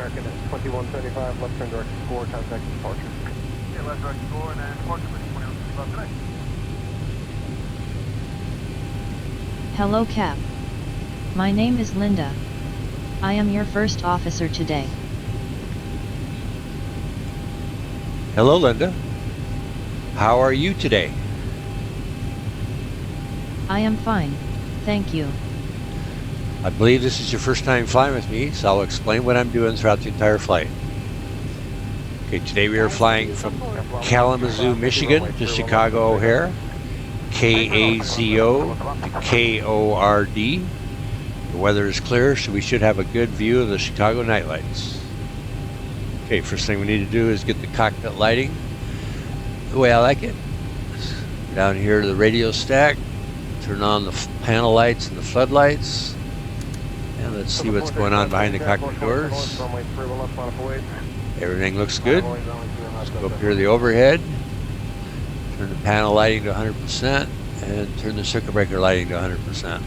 American 2175, left turn direct score, contact departure. Yeah, left direct score and then departure for 2175 today. Hello, Cap. My name is Linda. I am your first officer today. Hello, Linda. How are you today? I am fine, thank you. I believe this is your first time flying with me, so I'll explain what I'm doing throughout the entire flight. Okay, today we are flying from Kalamazoo, Michigan to Chicago O'Hare, KAZO to KORD. The weather is clear, so we should have a good view of the Chicago nightlights. Okay, first thing we need to do is get the cockpit lighting the way I like it. Down here to the radio stack, turn on the panel lights and the floodlights. And let's see what's going on behind the cockpit doors. Everything looks good. Let's go up here to the overhead. Turn the panel lighting to 100% and turn the circuit breaker lighting to 100%.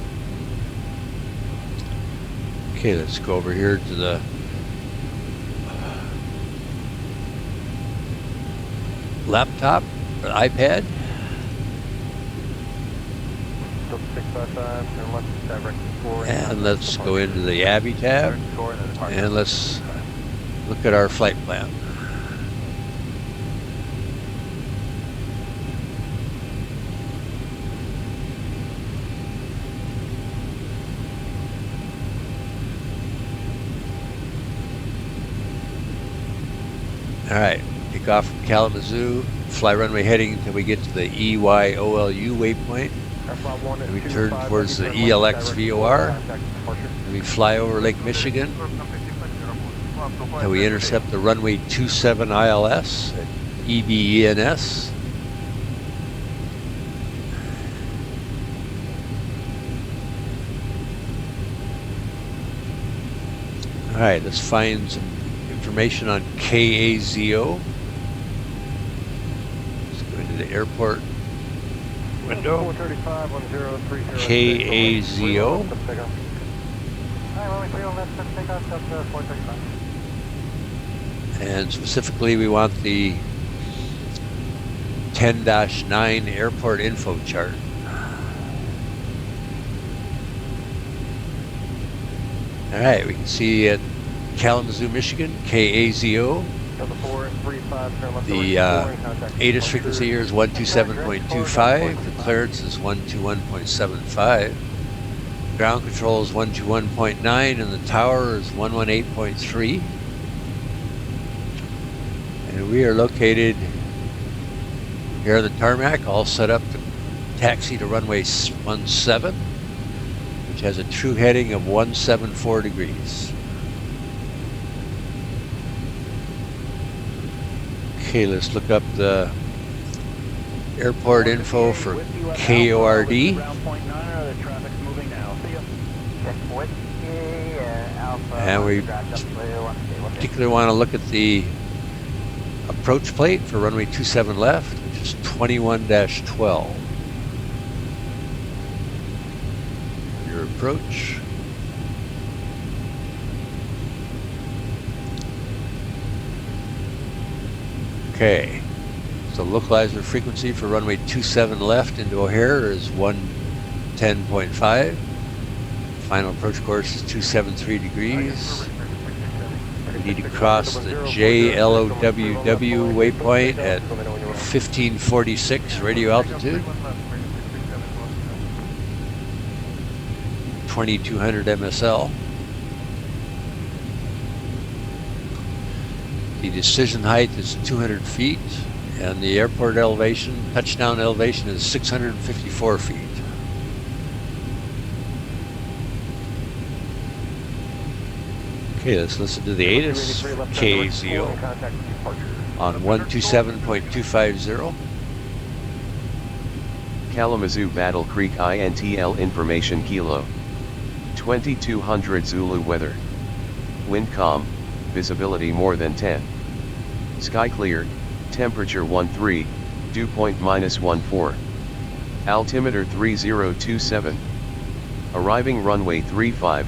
Okay, let's go over here to the laptop or iPad. And let's go into the Abby tab and let's look at our flight plan. Alright, take off from Kalamazoo, fly runway heading until we get to the EYOLU waypoint. And we turn towards the ELX VOR. And we fly over Lake Michigan. And we intercept the runway 27 ILS at EBENS. Alright, let's find some information on KAZO. Let's go into the airport window. KAZO. And specifically we want the 10-9 airport info chart. Alright, we can see at Kalamazoo, Michigan, KAZO. The ATIS frequency here is 127.25. The clearance is 121.75. Ground control is 121.9, and the tower is 118.3. And we are located here on the tarmac, all set up to taxi to runway 17, which has a true heading of 174 degrees. Okay, let's look up the airport info for KORD. And we particularly want to look at the approach plate for runway 27 left, which is 21-12. Your approach. Okay, so localizer frequency for runway 27 left into O'Hare is 110.5. Final approach course is 273 degrees. We need to cross the JLOWW waypoint at 1546 radio altitude. 2200 MSL. The decision height is 200 feet, and the airport elevation, touchdown elevation, is 654 feet. Okay, let's listen to the ATIS KAZO on 127.250. Kalamazoo Battle Creek INTL information Kilo 2200 Zulu weather. Wind calm, visibility more than 10. Sky clear, temperature 13, dew point -14. Altimeter 3027. Arriving runway 35,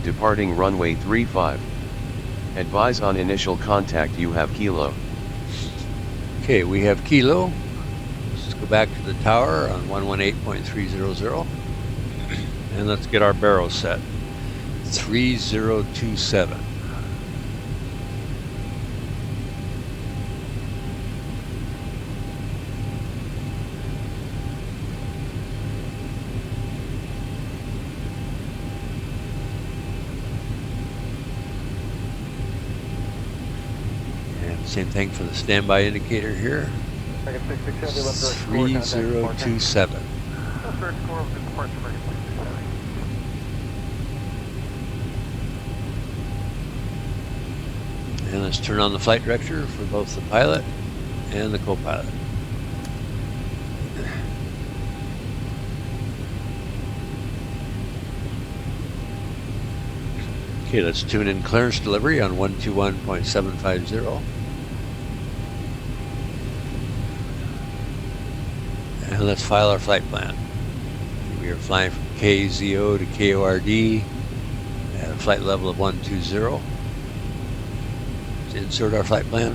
departing runway 35. Advise on initial contact you have Kilo. Okay, we have Kilo. Let's go back to the tower on 118.300. And let's get our barrel set. 3027. And same thing for the standby indicator here. Second 6670, left direct score, contact 3027. Left direct score of the departure ready, please. And let's turn on the flight director for both the pilot and the co-pilot. Okay, let's tune in clearance delivery on 121.750. And let's file our flight plan. We are flying from KAZO to KORD at a flight level of 120. Let's insert our flight plan.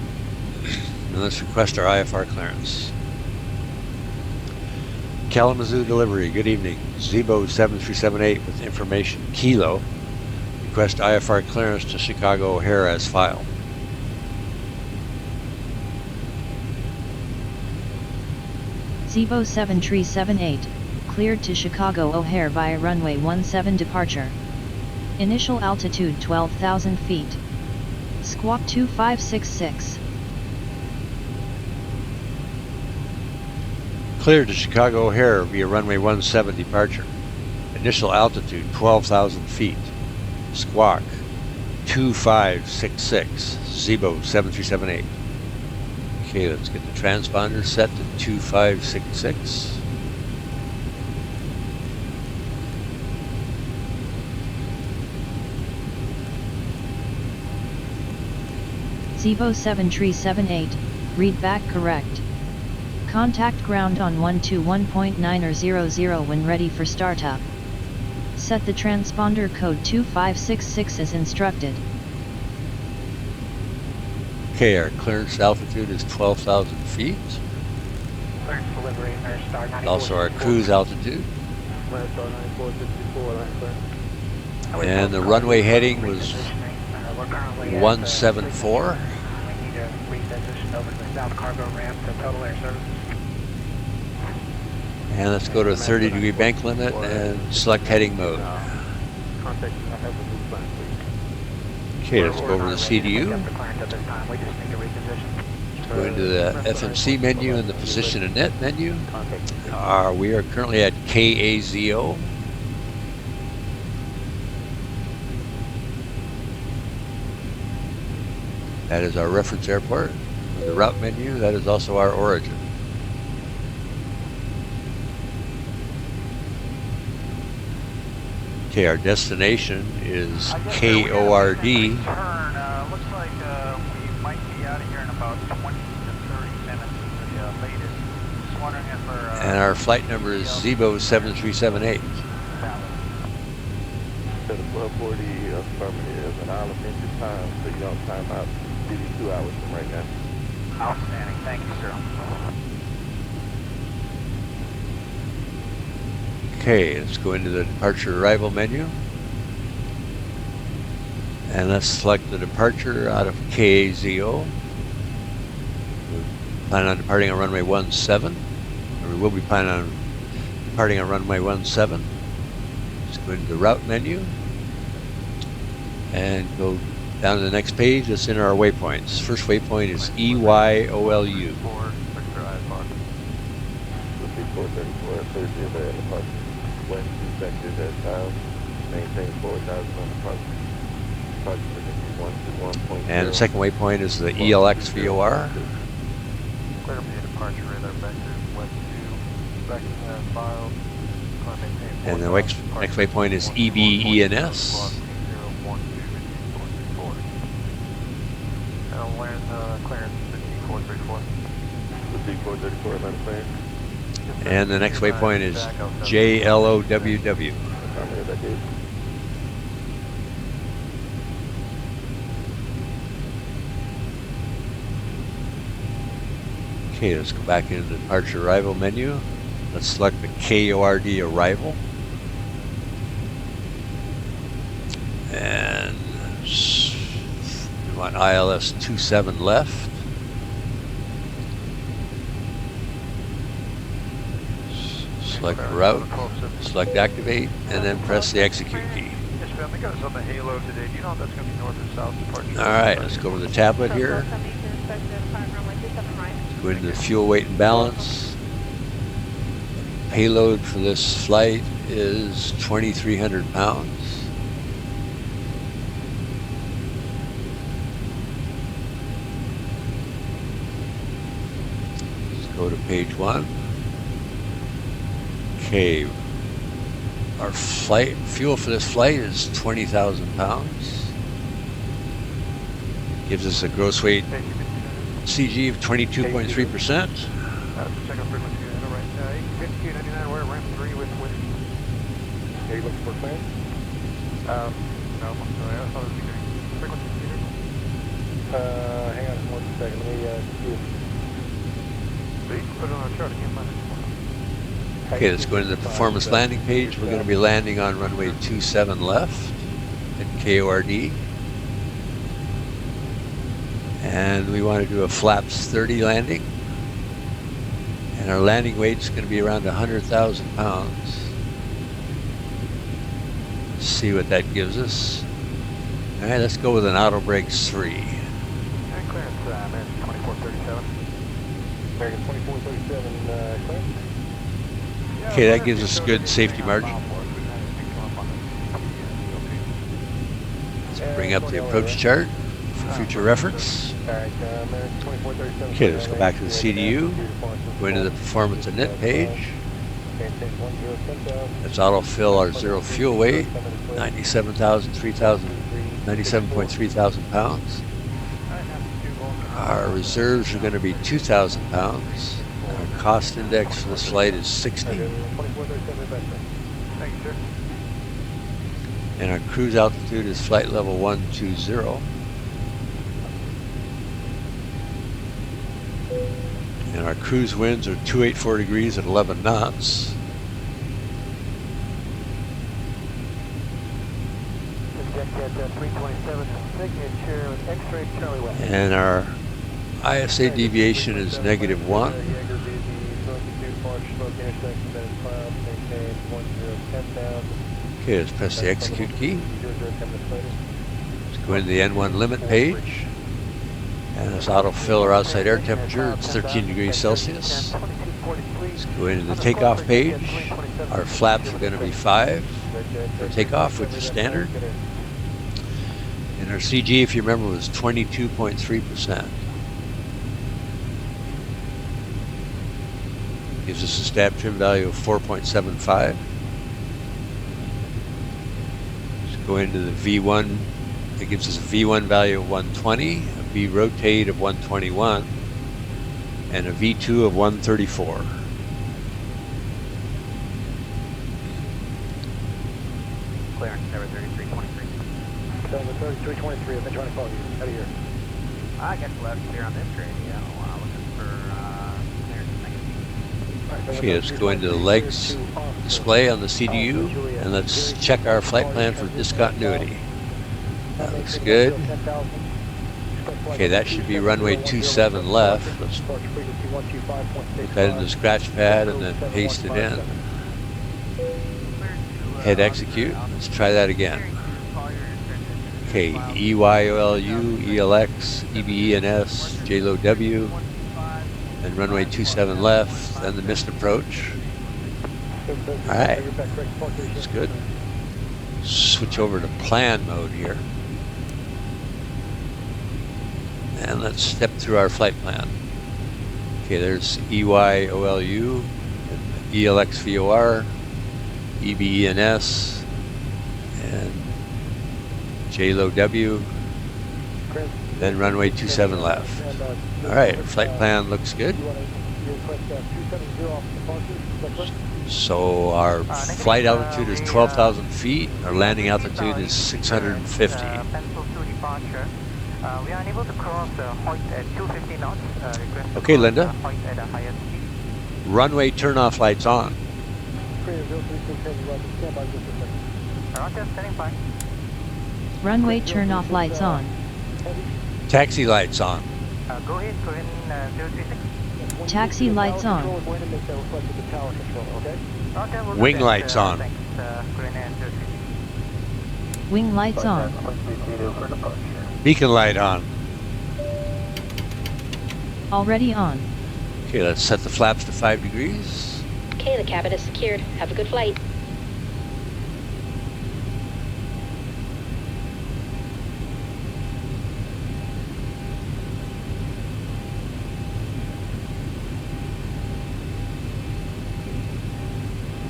And let's request our IFR clearance. Kalamazoo delivery, good evening. Zibo 7378 with information Kilo. Request IFR clearance to Chicago O'Hare as filed. Zibo 7378, cleared to Chicago O'Hare via runway 17 departure. Initial altitude 12,000 feet. Squawk 2566. Cleared to Chicago O'Hare via runway 17 departure. Initial altitude 12,000 feet. Squawk 2566. Zibo 7378. Okay, let's get the transponder set to 2566. Zibo 7378, read back correct. Contact ground on 121.900 when ready for startup. Set the transponder code 2566 as instructed. Okay, our clearance altitude is 12,000 feet. Clearance delivery, Air Star 94. Also our cruise altitude. Air Star 9464, line clear. And the runway heading was 174. We need to reposition over the south cargo ramp to total air service. And let's go to 30-degree bank limit and select heading mode. Contact FSC plan, please. Okay, let's go over to the CDU. The clearance at this time, we just need to reposition. Go into the FMC menu and the position and net menu. Contact. We are currently at KAZO. That is our reference airport. The route menu, that is also our origin. Okay, our destination is KORD. Turn, looks like we might be out of here in about 20 to 30 minutes at the latest. Just wondering if we're... And our flight number is Zibo 7378. To the 1240 affirmative, and I'll amend your time so you don't time out. Give you 2 hours from right now. Outstanding, thank you, sir. Okay, let's go into the departure arrival menu. And let's select the departure out of KAZO. We plan on departing on runway 17. Or we will be planning on departing on runway 17. Let's go into the route menu. And go down to the next page. Let's enter our waypoints. First waypoint is EYOLU. 4, Victor IFR. We'll be 434 at Thursday of the departure. Wind 2 vectors at time. Maintain 4,000 on departure. Departure for 121.0. And the second waypoint is the ELX VOR. Clear for your departure radar vector, west 2, vector filed. And the next waypoint is EBENS. Clearance to T434. The T434 line clear. And the next waypoint is JLOWW. Affirmative, that is. Okay, let's go back into the departure arrival menu. Let's select the KORD arrival. And we want ILS 27 left. Select route, select activate, and then press the execute key. Yes, ma'am. They got us on the Halo today. Do you know if that's going to be north or south departure? Alright, let's go over the tablet here. Go into the fuel weight and balance. Payload for this flight is 2,300 pounds. Let's go to page 1. Okay, our flight fuel for this flight is 20,000 pounds. Gives us a gross weight CG of 22.3%. Check out frequency. Right. 5299. We're at ramp 3 with. Are you looking for clearance? No, I'm sorry. I thought it was either frequency either. Hang on one second. Let me do it. So you can put it on our chart. I can't find it anymore. Okay, let's go into the performance landing page. We're going to be landing on runway 27 left at KORD. And we want to do a flaps 30 landing. And our landing weight's going to be around 100,000 pounds. Let's see what that gives us. All right, let's go with an auto brakes 3. And clearance, American 2437. American 2437 clearance. Okay, that gives us good safety margin. Let's bring up the approach chart for future reference. Okay, let's go back to the CDU, go into the performance and net page. Let's autofill our zero fuel weight, 97.3 thousand pounds. Our reserves are going to be 2,000 pounds. Our cost index for this flight is 60. Thank you, sir. And our cruise altitude is flight level 120. And our cruise winds are 284 degrees at 11 knots. And our ISA deviation is -1. Okay, let's press the execute key. Let's go into the N1 limit page. And let's autofill our outside air temperature. It's 13 degrees Celsius. Let's go into the takeoff page. Our flaps are going to be 5 for takeoff, which is standard. And our CG, if you remember, was 22.3%. Gives us a stab trim value of 4.75. Let's go into the V1. It gives us a V1 value of 120, a V rotate of 121, and a V2 of 134. Clearance, number 3323. Number 3323, I've been trying to call you. Out of here. I got the left clear on this radio. Looking for clearance negative. Okay, let's go into the legs display on the CDU, and let's check our flight plan for discontinuity. That looks good. Okay, that should be runway 27 left. Let's put that in the scratch pad and then paste it in. Hit execute. Let's try that again. Okay, EYOLU, ELX, EBENS, JLOW, and runway 27 left, then the missed approach. Alright, that's good. Switch over to plan mode here. And let's step through our flight plan. Okay, there's EYOLU, ELXVOR, EBENS, and JLOW, then runway 27 left. Alright, our flight plan looks good. So our flight altitude is 12,000 feet, our landing altitude is 650. Pencil 2 departure. We are unable to cross Hoyt at 250 knots. Request to Okay, cross, Linda. Hoyt at a higher speed. Runway turn-off lights on. Roger, standing by. Runway turn off lights on. Taxi lights on. Go ahead, Korean 036. Taxi lights on. Roger, we'll do Wing that, lights on. Thanks, Korean 036. Wing lights on. Beacon light on. Already on. Okay, let's set the flaps to 5 degrees. Okay, the cabin is secured. Have a good flight.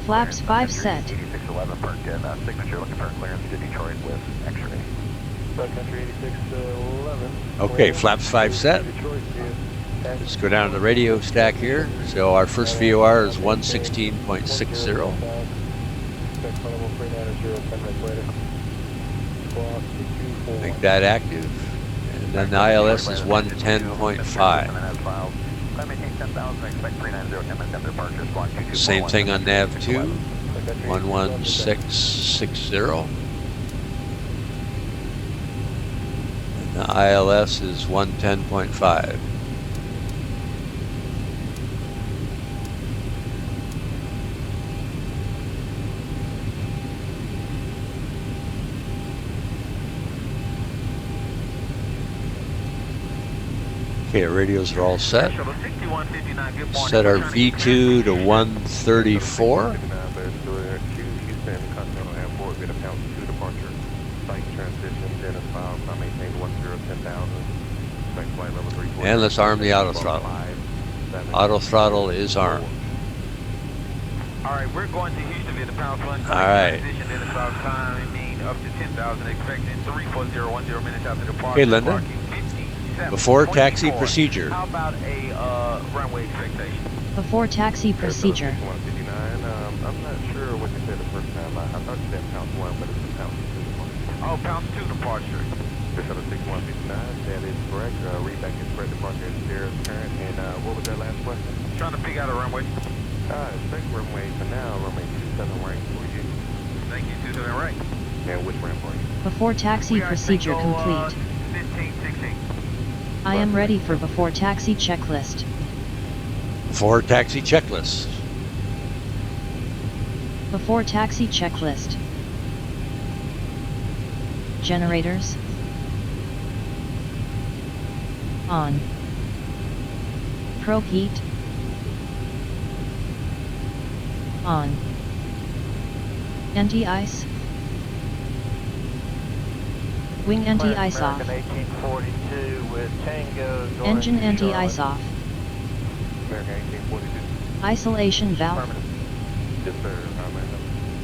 Flaps 5 set. 8611 parked in signature, looking for clearance to Detroit with X-ray. Country 8611. Okay, flaps 5 set. Let's go down to the radio stack here. So our first VOR is 116.60. Make that active. And then the ILS is 110.5. Same thing on nav 2, 11660. And the ILS is 110.5. Okay, our radios are all set. Set our V2 to 134. And let's arm the auto throttle. Auto throttle is armed. Alright, we're going to Houston via the pound fund. Alright. Transition in about timing up to 10,000, expecting 34010 minutes after departure. Okay, Linda. Parking 57, Before taxi 24. procedure. How about a runway expectation? Before taxi procedure. 159. I'm not sure what you said the first time. I thought you said pound 1, but it's a pound 2 departure. Oh, pound 2 departure. Bishop 6159, that is correct. Read back and spread departure is Sierra's current. And what was that last question? Trying to figure out a runway. Expect runway for now, runway 27 rank for you. Thank you, 27 right. And which ramp are you? Before taxi procedure complete. 15, 16. I am ready for before taxi checklist. Before taxi checklist. Before taxi checklist. Generators. On. Probe heat. On. Anti-ice. Wing anti-ice off. 1842 with Tango. Engine anti-ice off. American 1842. Isolation valve. Yes, sir.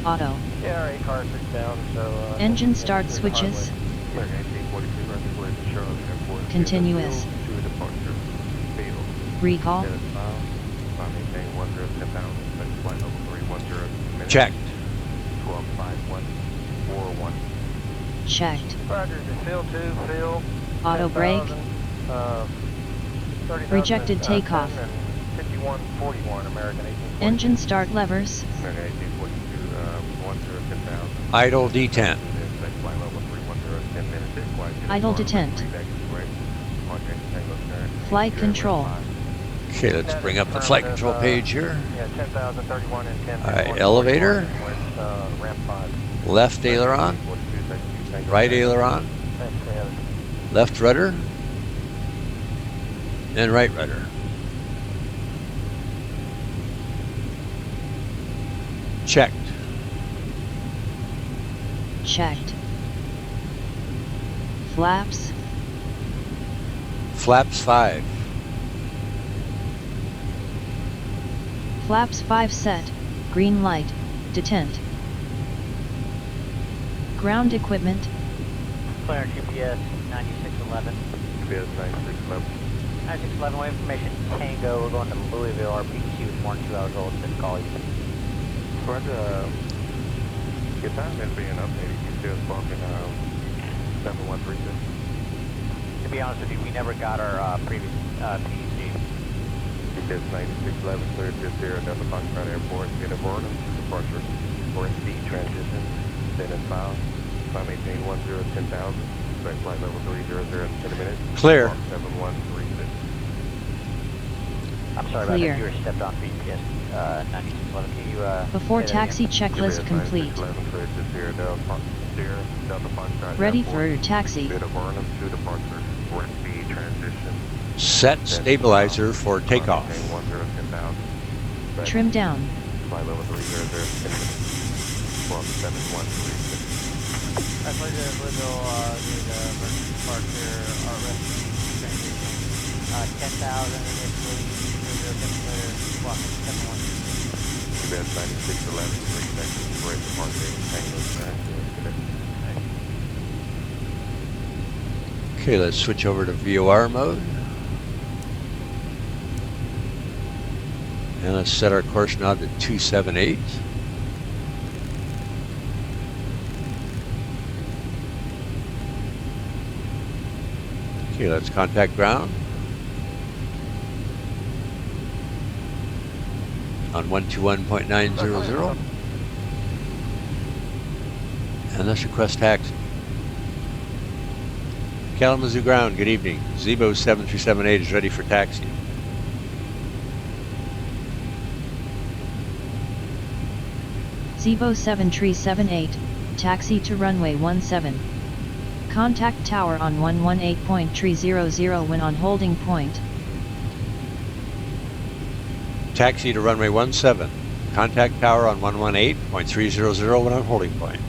Auto. Yeah, 8 cars 6 down, so... Engine start switches. American 1842, running to Charlotte Airport. Continuous. To departure. Fatal. Recall. Dennis Miles. Maintain 10,000. Flight level 310. Checked. 125141. Checked. Roger, fill 2, fill. Auto brake. 30,000, Rejected takeoff. 5141, American 1842. Engine start levers. American 1842, 10,000. Idle detent. Flight level 310, 10 minutes. Idle detent. Flight control. Okay, let's bring up the flight control page here. Yeah, 10,031 and 10. Alright, elevator. With, ramp 5. Left aileron. Right aileron. Thanks, man. Left rudder. And right rudder. Checked. Checked. Flaps. Flaps 5. Flaps 5 set. Green light. Detent. Ground equipment. Clear GPS 9611. GPS 9611. 9611, way information. Tango, we're going to Louisville. Our PTC was more than 2 hours old. Just call you. Roger, your time is being updated. You still sparking 7136. To be honest with you, we never got our previous PEC. Because 9611 cleared to Sierra Delta Foxtrot Airport, get a Burnham, departure, for speed transition, then and found, climb 1810 10,000, expect flight level 300 in 10 minutes. Clear. 7136. I'm sorry Clear. about that, you were stepped on BPS 9611. Can you, Before say that taxi again? checklist complete. 9611 cleared to Sierra Delta Foxtrot Ready Airport, for taxi. get a Burnham to departure, for speed transition. Set stabilizer for takeoff. 10,000. Trim down. Flight level 300 in 10 minutes. 7136. I played the Louisville, the emergency departure, our rescue transition, 10,000 initially, 0 clear, block 71. US 9611, expected for a departure in Tango Track. Okay, let's switch over to VOR mode. And let's set our course now to 278. Okay, let's contact ground on 121.900. And let's request taxi. Kalamazoo ground, good evening. Zibo 7378 is ready for taxi. Zibo 7378, taxi to runway 17. Contact tower on 118.300 when on holding point. Taxi to runway 17. Contact tower on 118.300 when on holding point.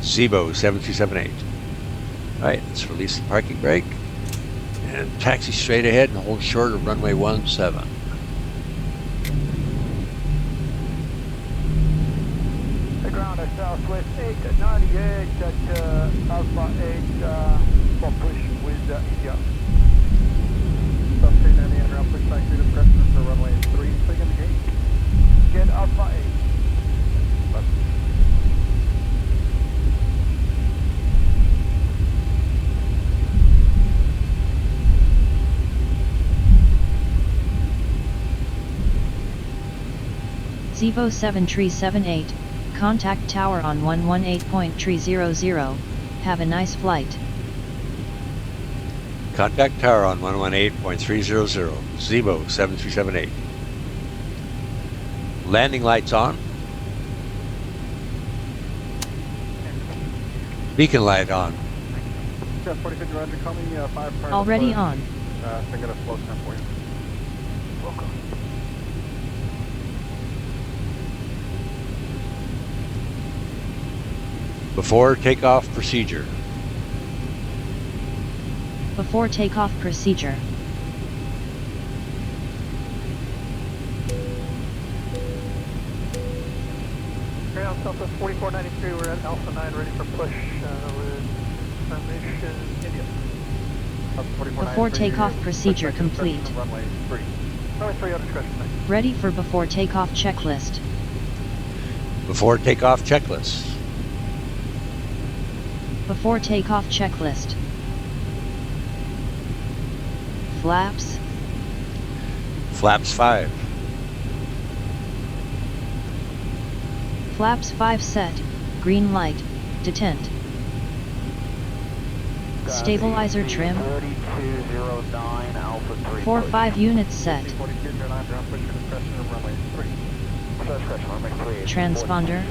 Zibo 7378. Alright, let's release the parking brake. And taxi straight ahead and hold short of runway 17. The ground at Southwest 898 at Alpha 8 for push with India. Substate 90 and ground push back through the presence for runway 3, second gate. Get Alpha 8. Left. Zibo 7378, contact tower on 118.300. Have a nice flight. Contact tower on 118.300. Zibo 7378. Landing lights on. Beacon light on. 4050 Roger, call me 5 prior. Already on. I got a slow time for you. Welcome. Before takeoff procedure. Before takeoff procedure. Ground Southwest 4493, we're at Alpha 9, ready for push with formation India. Before takeoff procedure complete. Runway 3. Runway 3 on discretion. Ready for before takeoff checklist. Before takeoff checklist. Before takeoff checklist. Flaps. Flaps 5. Flaps 5 set. Green light. Detent. Stabilizer trim. 4209 Alpha 3. 4-5 units set. 4209, ground push for discretion of runway 3. Discretion, runway 3. Transponder.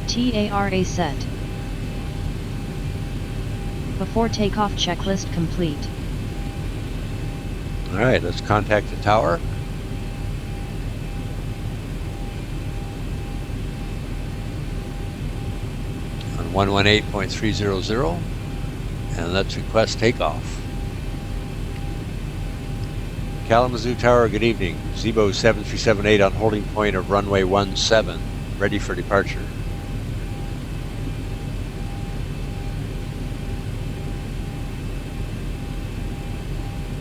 TARA set. Before takeoff checklist complete. Alright, let's contact the tower. On 118.300. And let's request takeoff. Kalamazoo Tower, good evening. Zibo 7378 on holding point of runway 17. Ready for departure.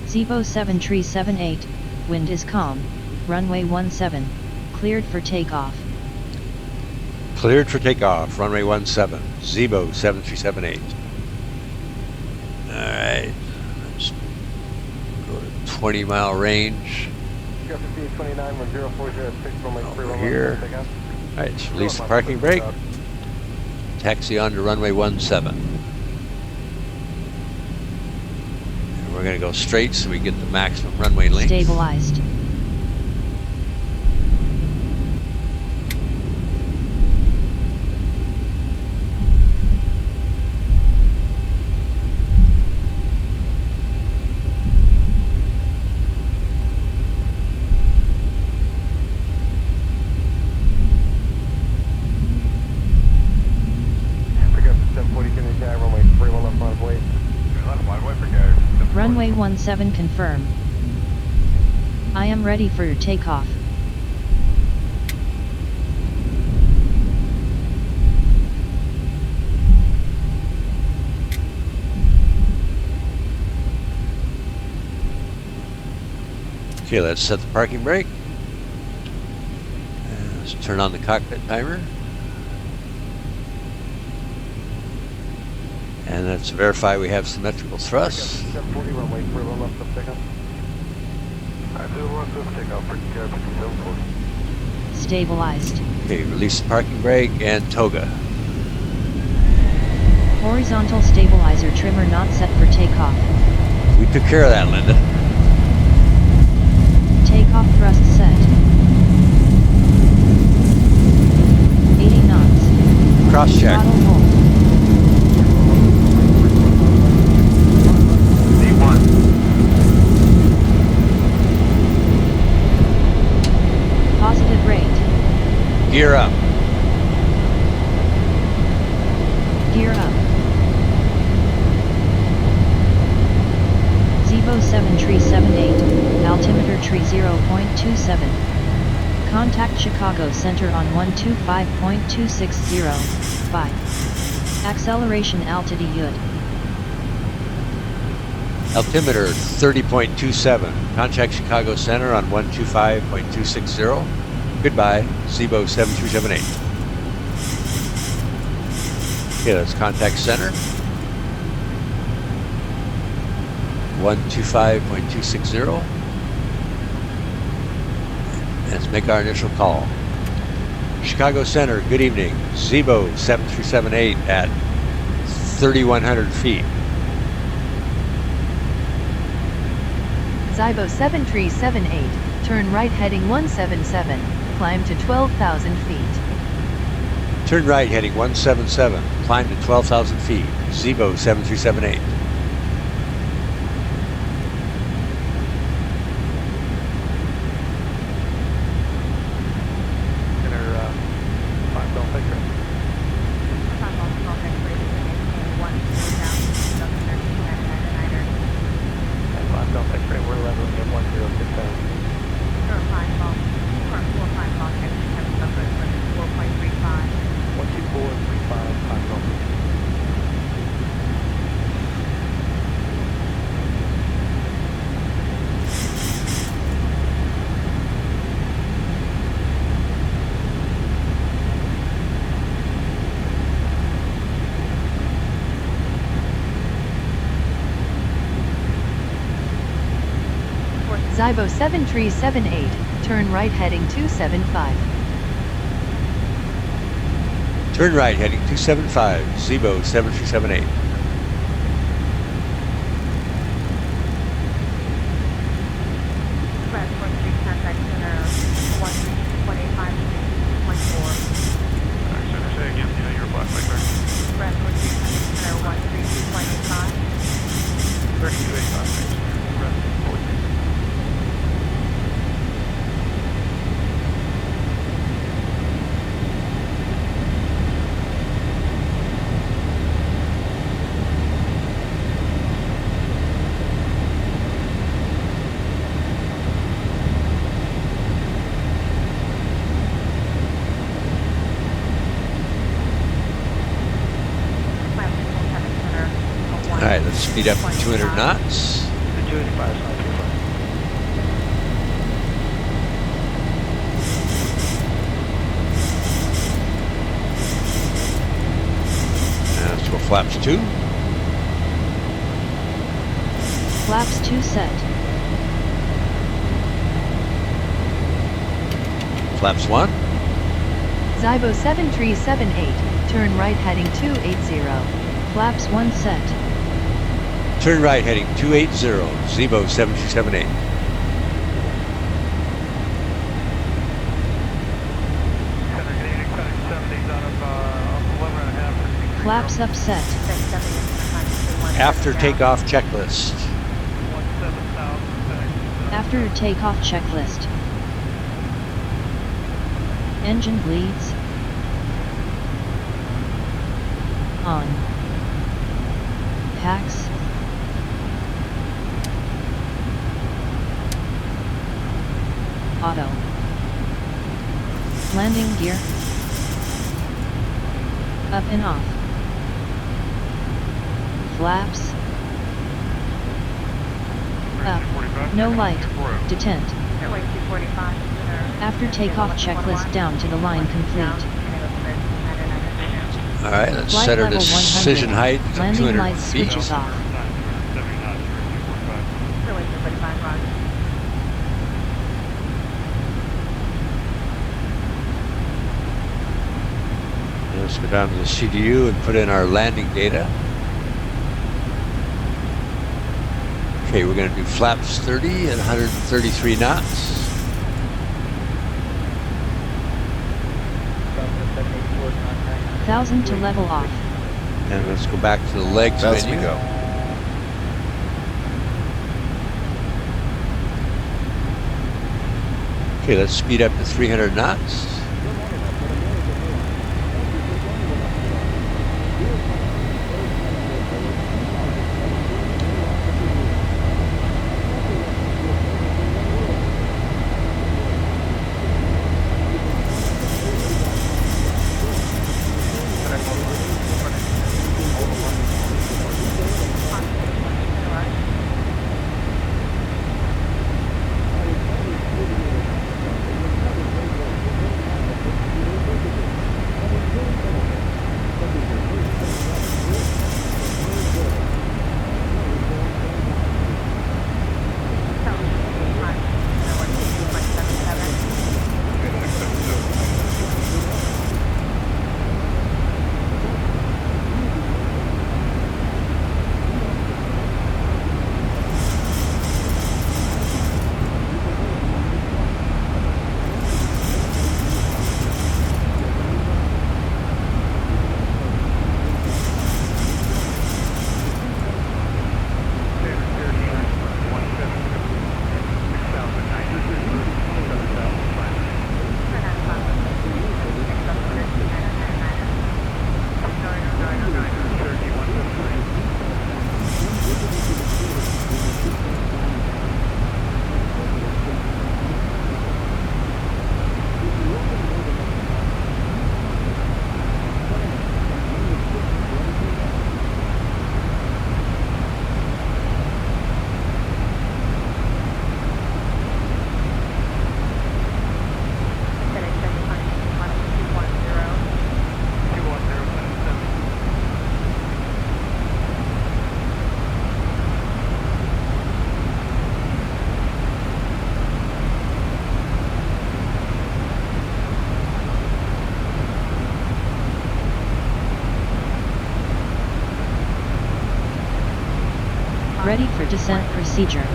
Zibo 7378, wind is calm, runway 17, cleared for takeoff. Cleared for takeoff, runway 17, Zibo 7378. 20-mile range. Go 1529, 1040 runway 31 Over here. takeoff. All right, let's release the parking brake. Taxi on to runway 17. And we're going to go straight so we get the maximum runway length. Stabilized. Runway 17 confirm. I am ready for your takeoff. Okay, let's set the parking brake. And let's turn on the cockpit timer. And let's verify we have symmetrical thrust. 740 runway 31 left of takeoff. 501 swift takeoff for 740. Stabilized. Okay, release the parking brake and toga. Horizontal stabilizer trimmer not set for takeoff. We took care of that, Linda. Takeoff thrust set. 80 knots. Cross check. Throttle hold. Positive rate. Gear up. Gear up. Zibo 7378, altimeter tree 0.27. Contact Chicago Center on 125.260. 5. Acceleration altitude. Altimeter 30.27. Contact Chicago Center on 125.260. Goodbye, Zibo 7378. Okay, let's contact center. 125.260. Let's make our initial call. Chicago Center, good evening. Zibo 7378 at 3,100 feet. Zibo 7378, turn right heading 177, climb to 12,000 feet. Turn right heading 177, climb to 12,000 feet. Zibo 7378. Zibo 7378, turn right heading 275. Turn right heading 275, Zibo 7378. Alright, let's speed up to 200 knots. The 285 is not too far. And let's go flaps 2. Flaps 2 set. Flaps 1. Zibo 7378, turn right heading 280. Flaps 1 set. Turn right heading 280, Zibo 7278. Flaps up set. After takeoff checklist. After takeoff checklist. Engine bleeds. On. Packs. Auto. Landing gear. Up and off. Flaps. Up. No light. Detent. After takeoff checklist down to the line complete. Alright, let's Flight set our level decision 100. height to Landing 200 light feet. switches off. Let's go down to the CDU and put in our landing data. Okay, we're going to do flaps 30 at 133 knots. Thousand to level off. And let's go back to the legs As menu. we go. Okay, let's speed up to 300 knots. Ready for descent procedure.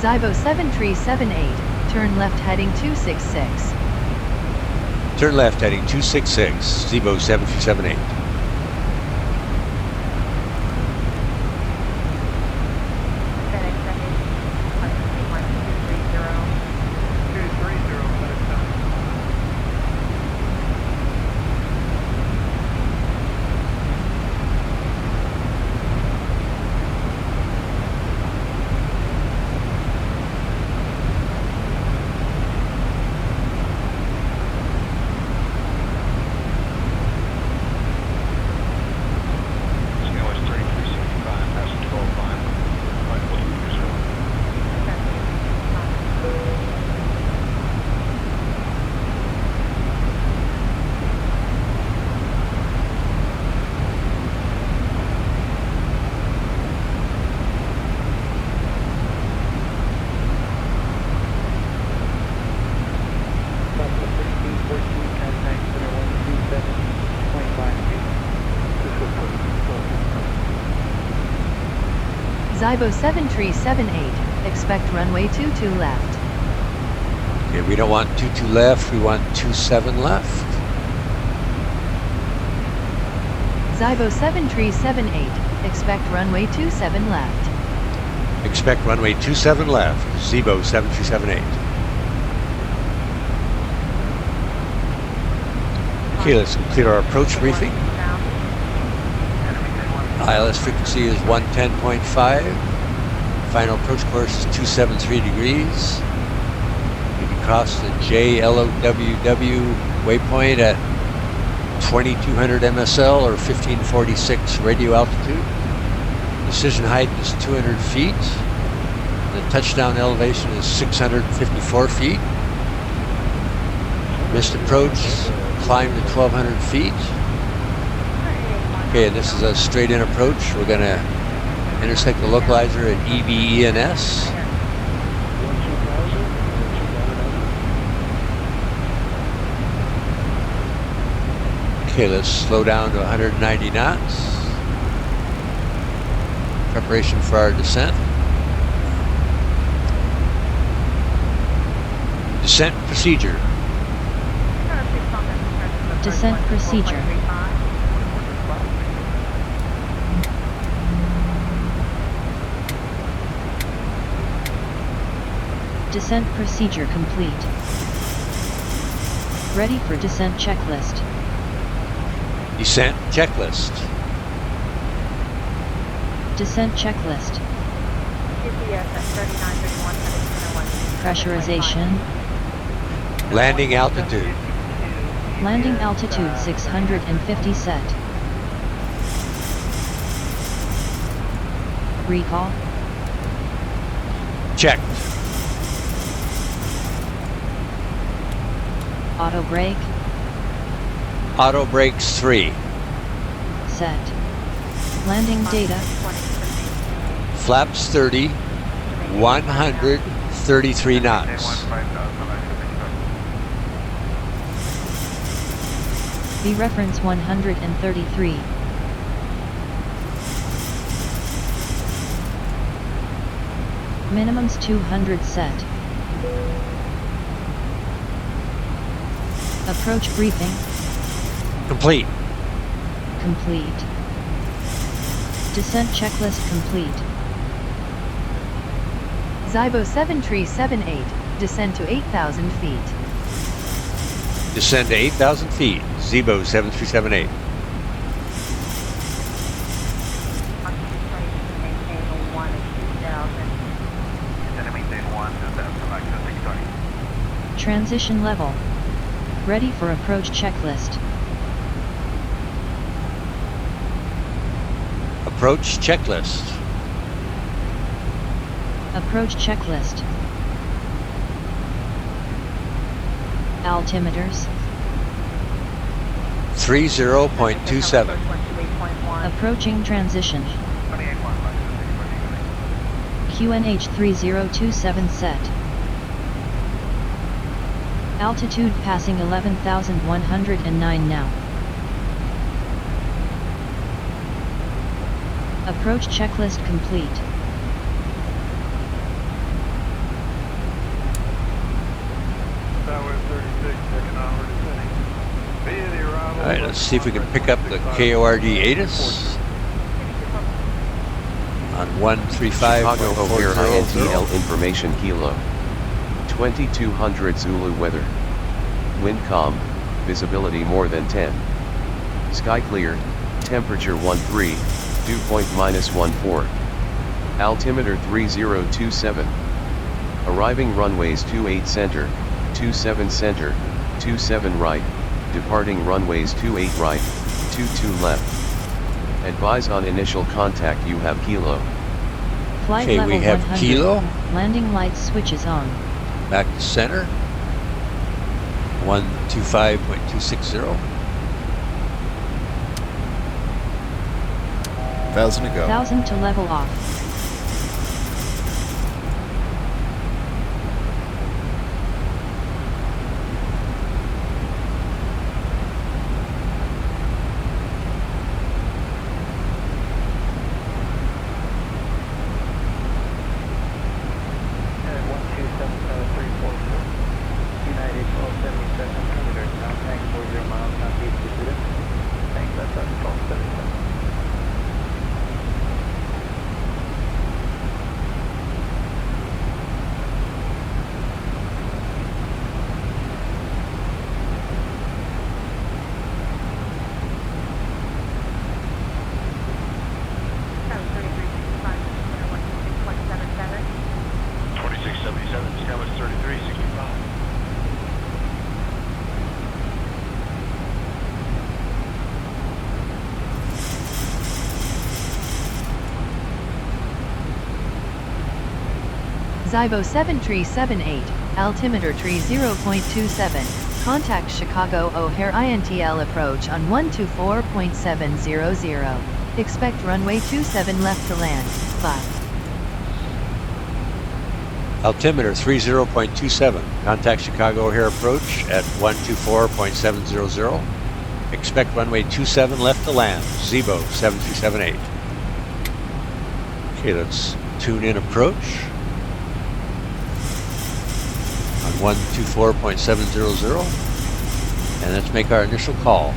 Zibo 7378, turn left heading 266. Turn left heading 266, Zibo 7378. Zibo 7378, expect runway 22 left. Okay, we don't want 22 left, we want 27 left. Zibo 7378, expect runway 27 left. Expect runway 27 left, Zibo 7378. Okay, let's complete our approach briefing. ILS frequency is 110.5. Final approach course is 273 degrees. You can cross the JLOWW waypoint at 2200 MSL or 1546 radio altitude. Decision height is 200 feet. The touchdown elevation is 654 feet. Missed approach, climb to 1200 feet. Okay, this is a straight-in approach. We're going to intersect the localizer at EBENS. Okay, let's slow down to 190 knots. Preparation for our descent. Descent procedure. Descent procedure. Descent procedure complete. Ready for descent checklist. Descent checklist. Descent checklist. Pressurization. Landing altitude. Landing altitude 650 set. Recall. Checked. Auto brake. Auto brakes 3. Set. Landing data. Flaps 30. 133 knots. V reference 133. Minimums 200 set. Approach briefing. Complete. Complete. Descent checklist complete. Zibo 7378, descend to 8,000 feet. Descend to 8,000 feet. Zibo 7378. Transition level. Ready for approach checklist. Approach checklist. Approach checklist. Altimeters. 30.27. Approaching transition. QNH 3027 set. Altitude passing 11,109 now. Approach checklist complete. Alright, let's see if we can pick up the KORD ATIS on 135. Chicago O'Hare INTL information Kilo. 2200 Zulu weather. Wind calm, visibility more than 10. Sky clear, temperature 13, dew point -14. Altimeter 3027. Arriving runways 28 center, 27 center, 27 right, departing runways 28 right, 22 left. Advise on initial contact you have Kilo. Flight Okay, level we have 100. Kilo. Landing lights switches on. Back to center. 125.260. 1,000 to go. 1000 to level off. United 1277, altimeter, contact 40 miles southeast of Zibo. Thanks, that's us 1277. Zibo 7378, altimeter tree 0.27, contact Chicago O'Hare INTL approach on 124.700. Expect runway 27 left to land, 5. Altimeter 30.27. Contact Chicago O'Hare approach at 124.700. Expect runway 27 left to land. Zibo 7378. Okay, let's tune in approach on 124.700. And let's make our initial call.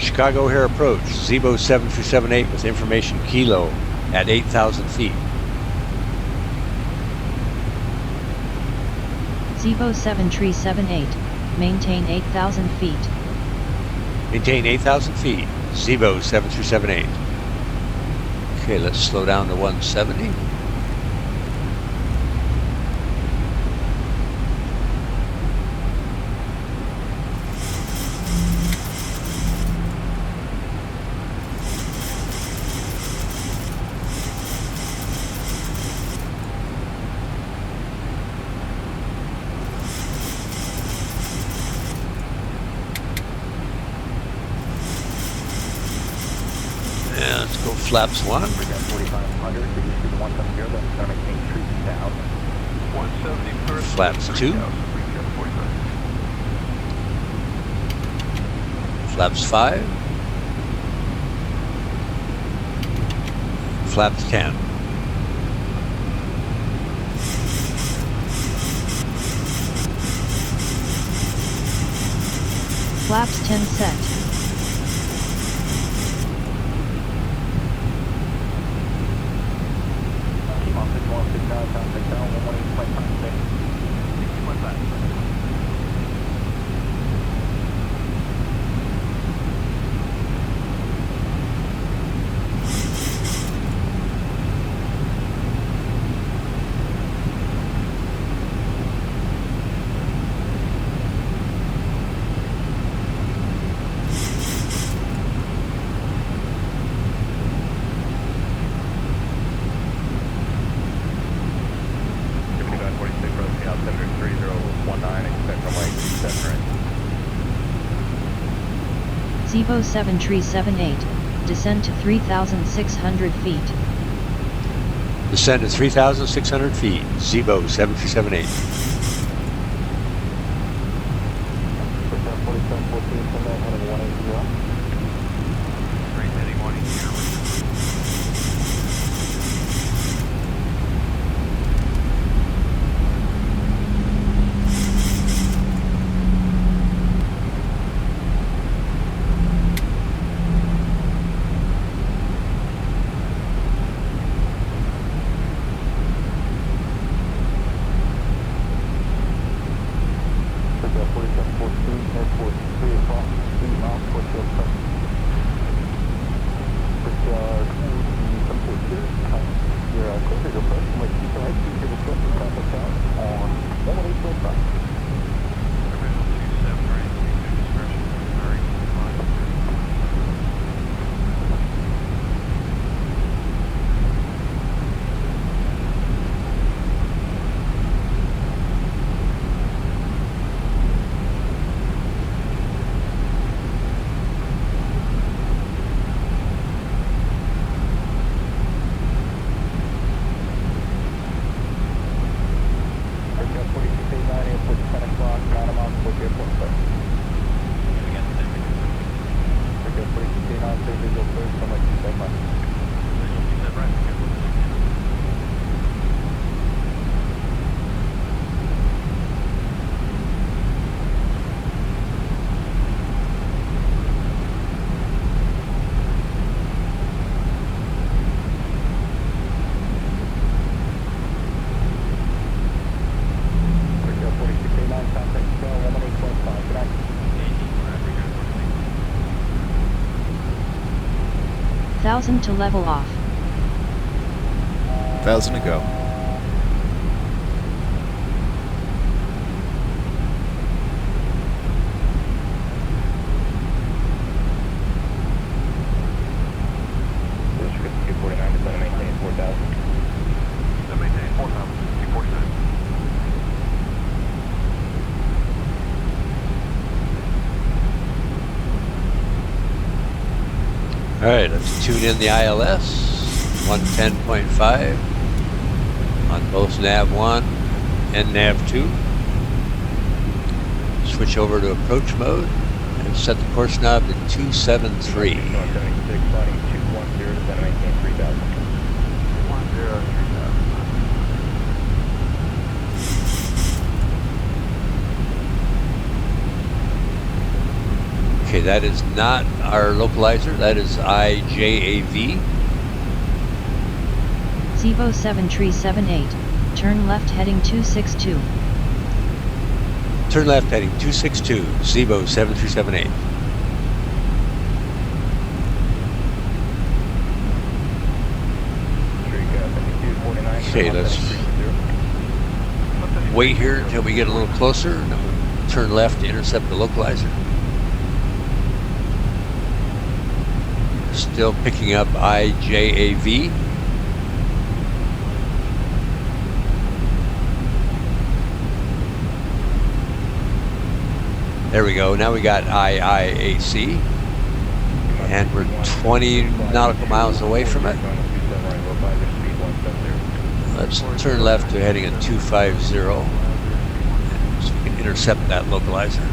Chicago O'Hare approach, Zibo 7378 with information Kilo at 8,000 feet. Zibo 7378, maintain 8,000 feet. Maintain 8,000 feet, Zibo 7378. Okay, let's slow down to 170. And let's go flaps 1. We got 4,500, did you see the 170, that's starting to increase 1,000. 170 first. Flaps 2. Flaps 5. Flaps 10. Flaps 10 set. Keep on 61, 69, 69, 118.56. 61.5. Zibo 7378, descend to 3,600 feet. Descend to 3,600 feet, Zibo 7378. 47, 14, 1,000 to level off. 1,000 to go. District 249 is going to maintain 4,000. To maintain 4,000, 249. All right, let's tune in the ILS. 110.5 on both nav 1 and nav 2. Switch over to approach mode and set the course knob to 273. 176, sliding 210 is going to maintain 3,000. 210, 3,000. Okay, that is not our localizer. That is IJAV. Zibo 7378, turn left heading 262. Turn left heading 262, Zibo 7378. Okay, let's wait here until we get a little closer. And then we'll turn left to intercept the localizer. Still picking up IJAV. There we go. Now we got IIAC. And we're 20 nautical miles away from it. Let's turn left to heading at 250. So we can intercept that localizer.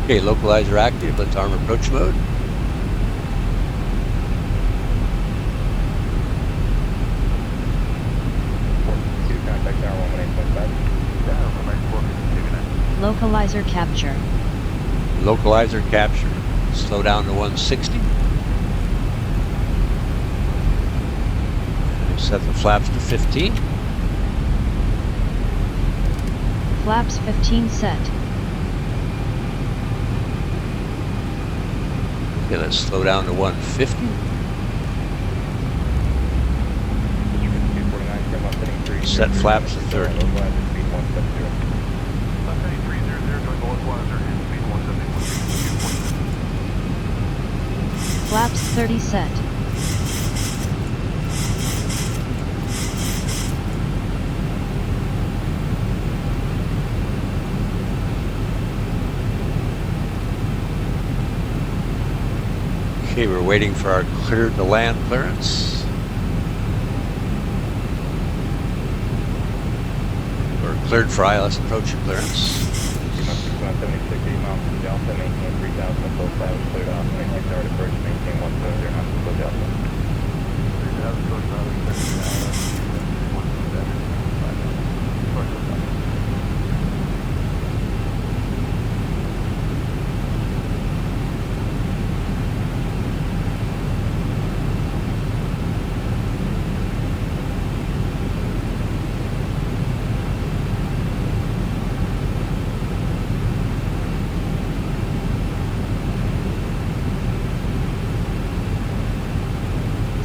Okay, localizer active. Let's arm approach mode. Localizer capture. Localizer capture. Slow down to 160. Set the flaps to 15. Flaps 15 set. Okay, let's slow down to 150. Set flaps to 30. Flaps 30 set. Okay, we're waiting for our clear to land clearance. We're cleared for ILS approach and clearance. 176, 8 miles to Delta, maintain 3,000 until flight was cleared off. Maintain start approach, maintain 170 knots to Delta. 3,000 close to 170.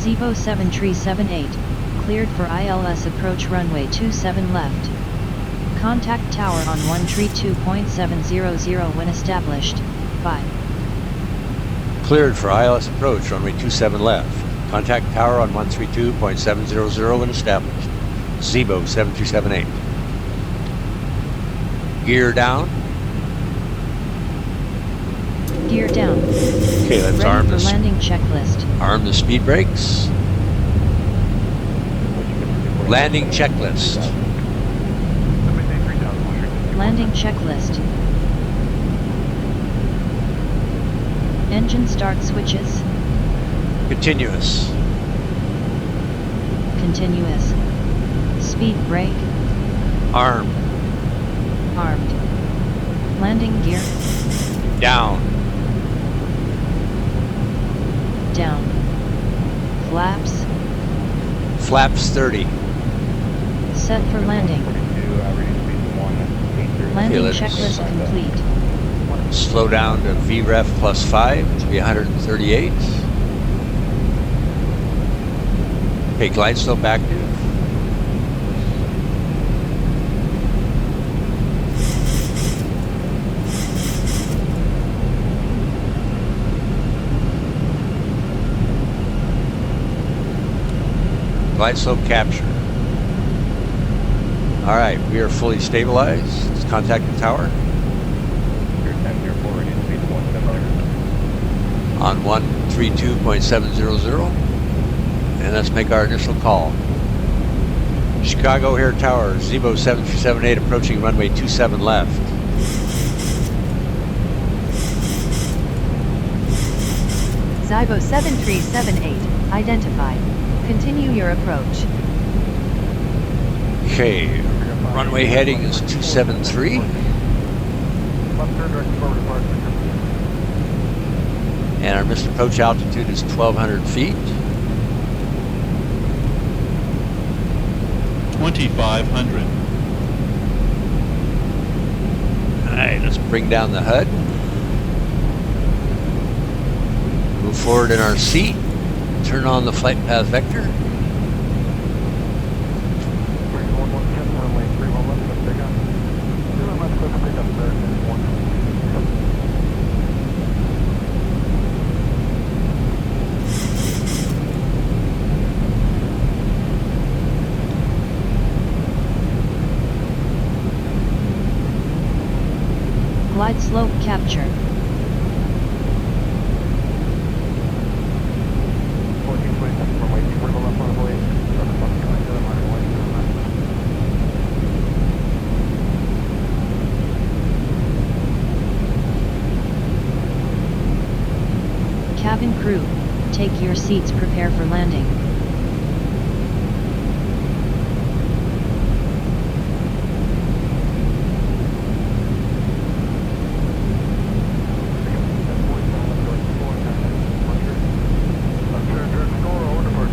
Zibo 7378, cleared for ILS approach runway 27 left. Contact tower on 132.700 when established. Bye. Cleared for ILS approach, runway 27 left. Contact tower on 132.700 when established. Zibo 7378. Gear down. Gear down. Okay, let's Ready arm for the landing checklist. arm the speed brakes. Landing checklist. To maintain Landing checklist. Engine start switches. Continuous. Continuous. Speed brake. Arm. Armed. Landing gear. Down. Down. Flaps. Flaps 30. Set for landing. 42, average speed 180. Landing let's- checklist complete. Slow down to VREF plus 5 to be 138. Okay, glide slope active. Glide slope capture. All right, we are fully stabilized. Let's contact the tower Your 10, your 4, ready speed 170. on 132.700. And let's make our initial call. Chicago here tower, Zibo 7378 approaching runway 27 left. Zibo 7378, identified. Continue your approach. Okay, runway heading is 273. Left turn direct forward departure. And our missed approach altitude is 1,200 feet. 2,500. All right, let's bring down the HUD. Move forward in our seat. Turn on the flight path vector. 3110, runway 31 left, let's take off. 31 left, clear for takeoff, American 1. Glide slope capture. 1427, runway 41 left, runway 727, minor 1, Cabin crew, take your seats, prepare for landing.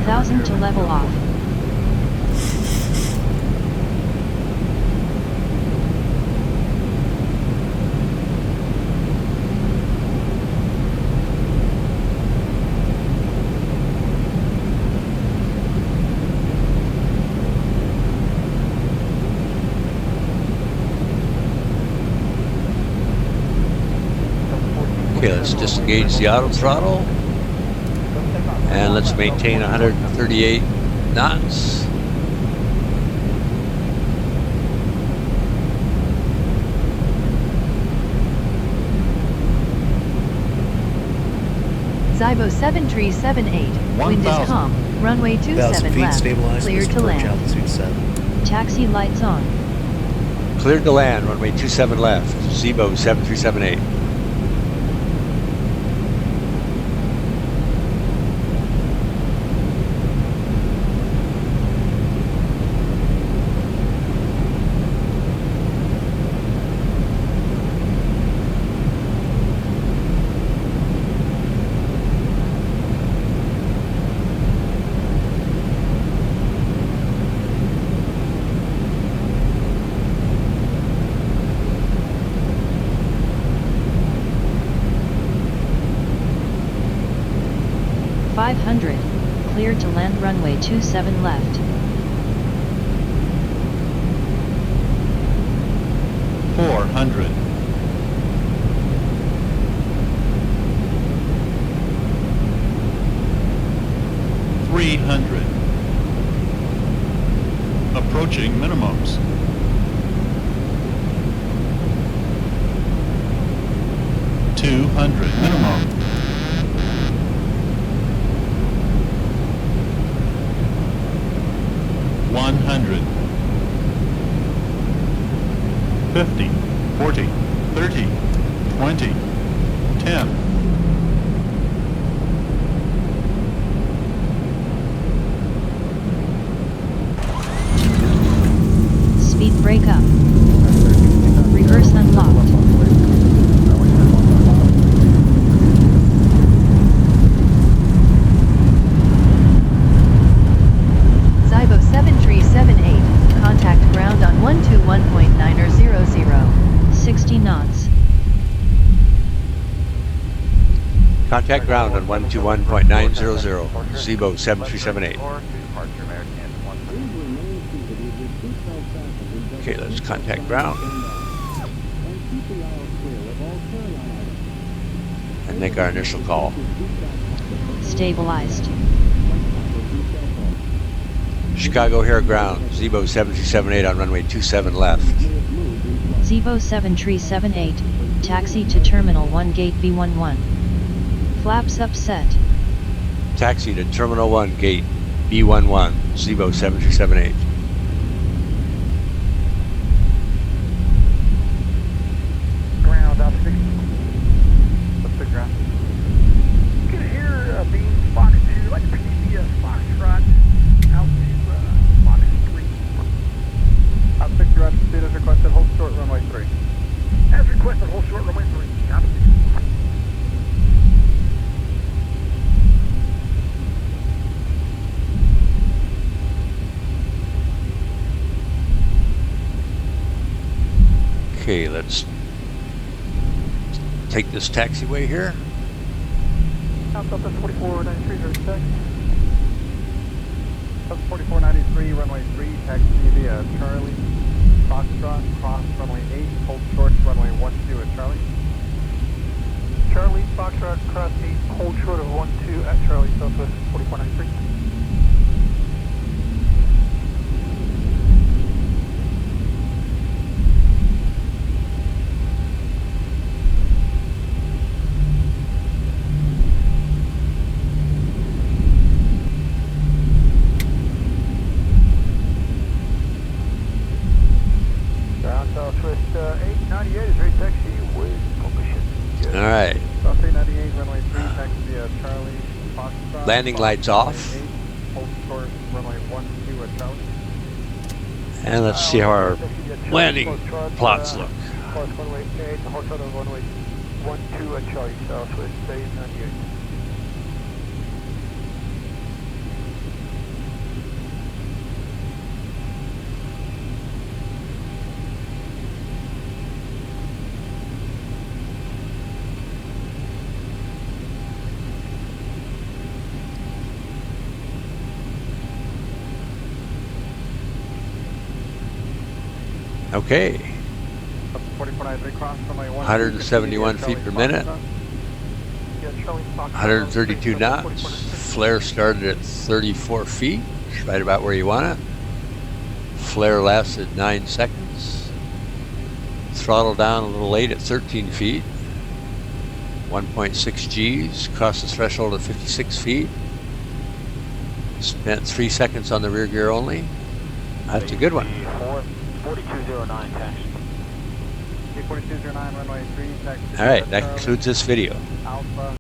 Thousand to level off. Okay, let's disengage the auto throttle. And let's maintain 138 knots. Zibo 7378, wind is 1,000. calm, runway 27 1,000 feet left, stabilized, cleared to approach land. altitude 7. Taxi lights on. Cleared to land, runway 27 left. Zibo 7378. Cleared to land, runway 27 left. 400. 300. Approaching minimums. 200 minimum. 100. 50. Contact ground on 121.900, Zibo 7378. Departure American 1. Okay, let's contact ground. And make our initial call. Stabilized. Chicago here ground, Zibo 7378 on runway 27 left. Zibo 7378, taxi to Terminal 1 Gate B11. Flaps up set. Taxi to Terminal 1 Gate B11, Zibo 7378. Ground up 6. What's the ground? You can hear beam Fox 2, like PCS Foxtrot, out to Fox 3. Out 6, you're out to speed as requested, hold short runway 3. As requested, hold short runway 3. Out 6. Okay, let's take this taxiway here. Southwest 4493, very check. Southwest 4493, runway 3, taxi via Charlie, Foxtrot, cross runway 8, hold short runway 12 at Charlie. Charlie, Foxtrot, cross 8, hold short of 12 at Charlie, Southwest 4493. Southwest 898 is ready taxi with permission. Yes. All right. South 898, runway 3, taxi via Charlie, Foxtrot. Landing lights off. 8, hold short, runway 12 at Charlie. And let's see how our landing plots look. Cross runway 8, hold short of runway 12 at Charlie, Southwest 898. Okay, 4493 cross runway 171 feet per minute, 132 knots. Flare started at 34 feet, it's right about where you want it. Flare lasted 9 seconds. Throttle down a little late at 13 feet. 1.6 Gs, crossed the threshold at 56 feet. Spent 3 seconds on the rear gear only. That's a good one. 4209 taxi. 4209 runway 3 taxi. All right, that concludes this video. Alpha.